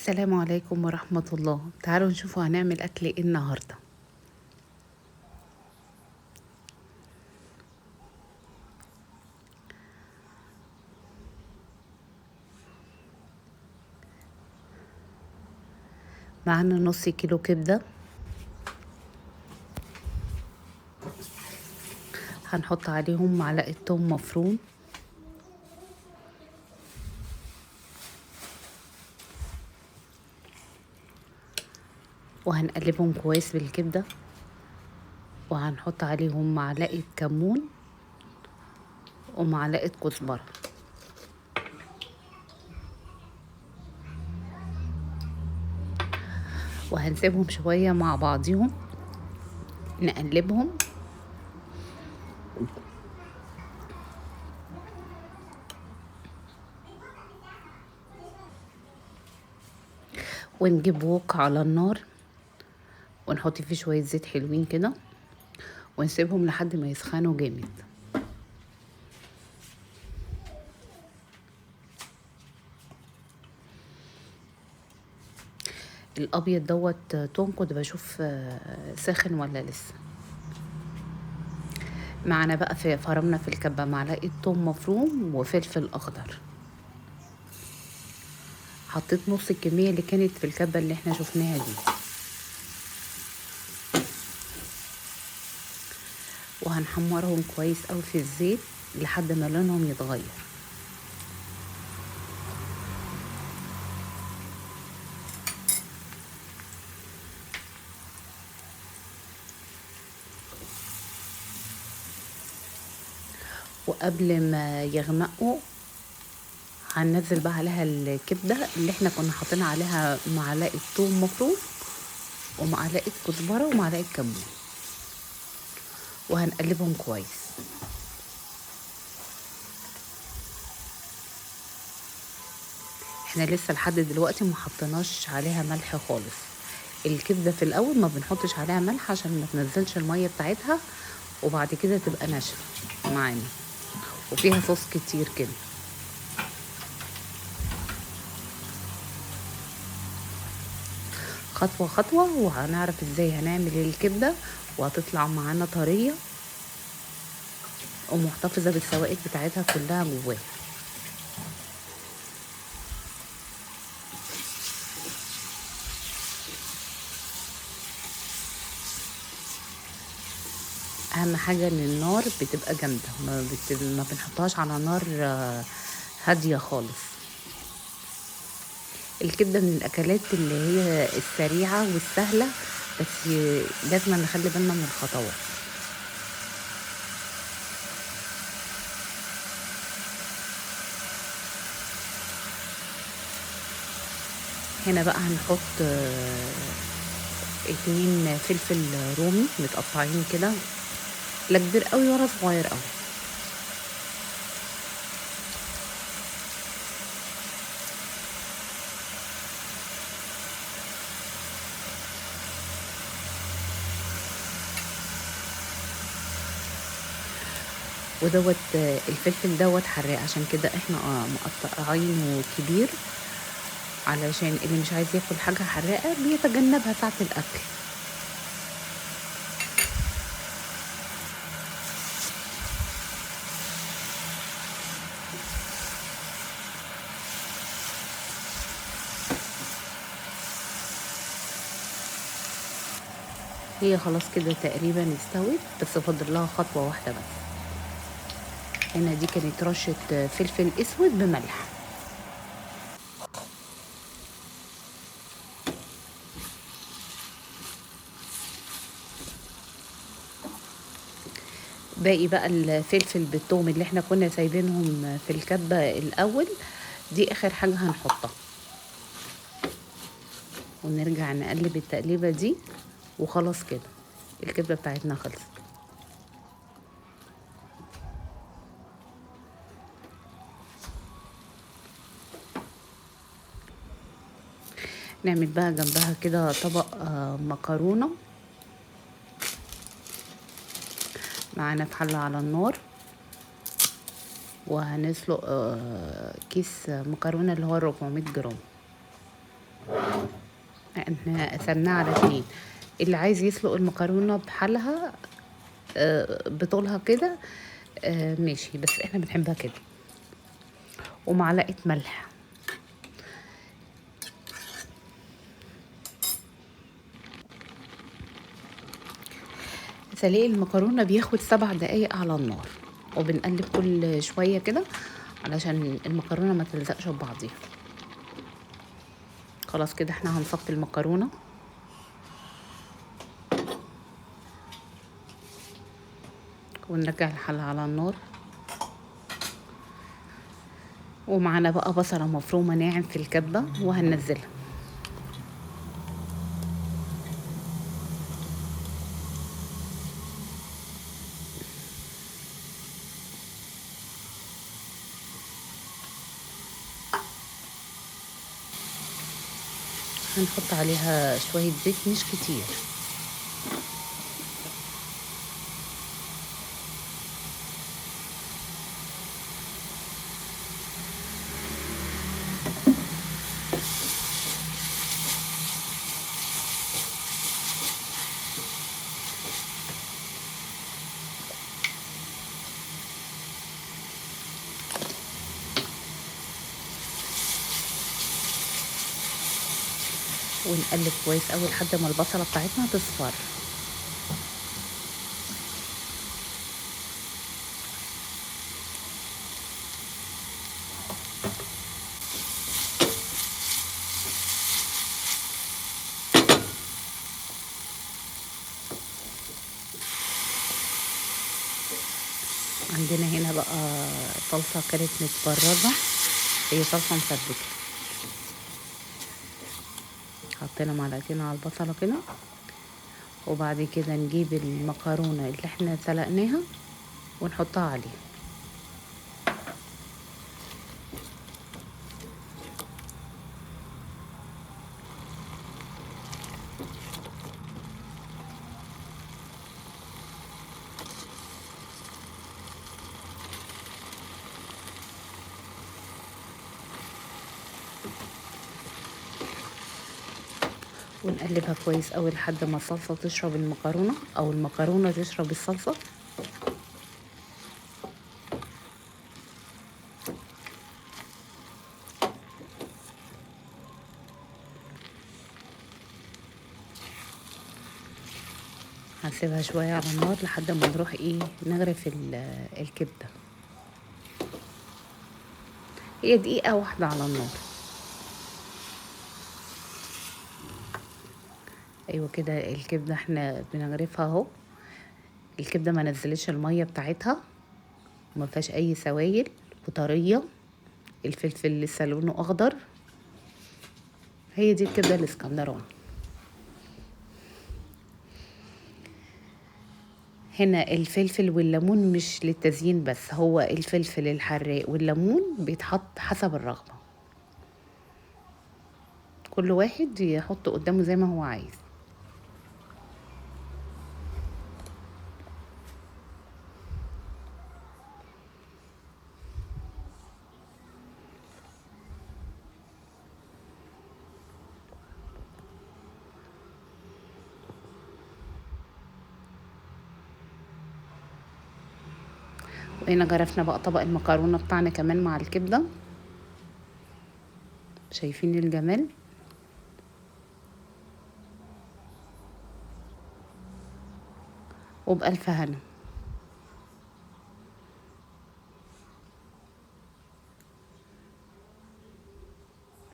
السلام عليكم ورحمة الله. تعالوا نشوفوا هنعمل أكل إيه النهاردة. معانا نص كيلو كبدة، هنحط عليهم معلقة توم مفروم، وهنقلبهم كويس بالكبدة، وهنحط عليهم معلقة كمون ومعلقة كزبرة، وهنسيبهم شوية مع بعضيهم نقلبهم، ونجيب وok على النار ونحط فيه شوية زيت حلوين كده، ونسيبهم لحد ما يسخنوا جامد. الابيض دوت توم كنت بشوف ساخن ولا لسه. معنا بقى فرمنا في الكبة معلقة توم مفروم وفلفل اخضر، حطيت نص الكمية اللي كانت في الكبة اللي احنا شفناها دي، وهنحمرهم كويس قوي في الزيت لحد ما لونهم يتغير. وقبل ما يغمقوا هننزل بقى عليها الكبدة اللي احنا كنا حاطين عليها معلقة توم مفروم ومعلقة كزبرة ومعلقة كمون، وهنقلبهم كويس. احنا لسه لحد دلوقتي ما حطيناش عليها ملح خالص. الكبدة في الاول ما بنحطش عليها ملح عشان ما تنزلش المية بتاعتها، وبعد كده تبقى ناشفة معانا وفيها صوص كتير كده. خطوة خطوة وهنعرف ازاي هنعمل الكبدة وهتطلع معانا طرية ومحتفظة بالسوائل بتاعتها كلها جواها. اهم حاجة ان النار بتبقى جامدة، ما بنحطهاش على نار هادية خالص. الكبدة من الاكلات اللي هي السريعة والسهلة، بس لازم نخلي بالنا من الخطوات. هنا بقى هنحط 2 فلفل رومي متقطعين كده، لا كبير قوي ولا صغير قوي. ودوت الفلفل دوت حراق، عشان كده احنا مقطعينه كبير، علشان اللي مش عايز ياكل حاجة حراقة بيتجنبها ساعة الأكل. هي خلاص كده تقريبا استوت، بس فاضل لها خطوة واحدة بس. هنا دي كانت رشة فلفل اسود بملح. باقي بقى الفلفل بالثوم اللي احنا كنا سايبينهم في الكبة الاول، دي اخر حاجة هنحطها، ونرجع نقلب التقليبة دي وخلاص كده الكبدة بتاعتنا خلصت. نعمل بقى جنبها كده طبق مكرونة. معانا في حلة على النار، وهنسلق كيس مكرونة اللي هو 400 جرام. احنا قسمناه على 2. اللي عايز يسلق المكرونة بحالها بطولها كده ماشي، بس احنا بنحبها كده. ومعلقة ملح. سلق المكرونة بياخد 7 دقايق على النار، وبنقلب كل شوية كده علشان المكرونة ما تلزقش ببعضيها. خلاص كده احنا هنصفي المكرونة. ونرجع الحلة على النار. ومعانا بقى بصلة مفرومة ناعم في الكبة وهننزلها. هنحط عليها شوية زيت مش كتير. ونقلب كويس قوي لحد ما البصلة بتاعتنا تصفر. عندنا هنا بقى صلصة كانت متبرزة، هي صلصة مسبكة. حطينا معلقتين على البصلة كده، وبعد كده نجيب المكرونة اللي احنا سلقناها ونحطها عليها. ونقلبها كويس قوي لحد ما الصلصة تشرب المكرونة او المكرونة تشرب الصلصة. هنسيبها شوية على النار لحد ما نروح نغرف الكبدة. هي دقيقة واحدة على النار. ايوه كده الكبدة احنا بنغرفها اهو. الكبدة ما نزلتش المية بتاعتها، وما فيهاش اي سوائل، وطرية. الفلفل لسه لونه اخضر. هي دي الكبدة الاسكندراني. هنا الفلفل والليمون مش للتزيين بس، هو الفلفل الحراق والليمون بيتحط حسب الرغبة. كل واحد يحط قدامه زي ما هو عايز. وهنا جرفنا بقى طبق المكرونة بتاعنا كمان مع الكبدة. شايفين الجمال؟ وبألف هنا.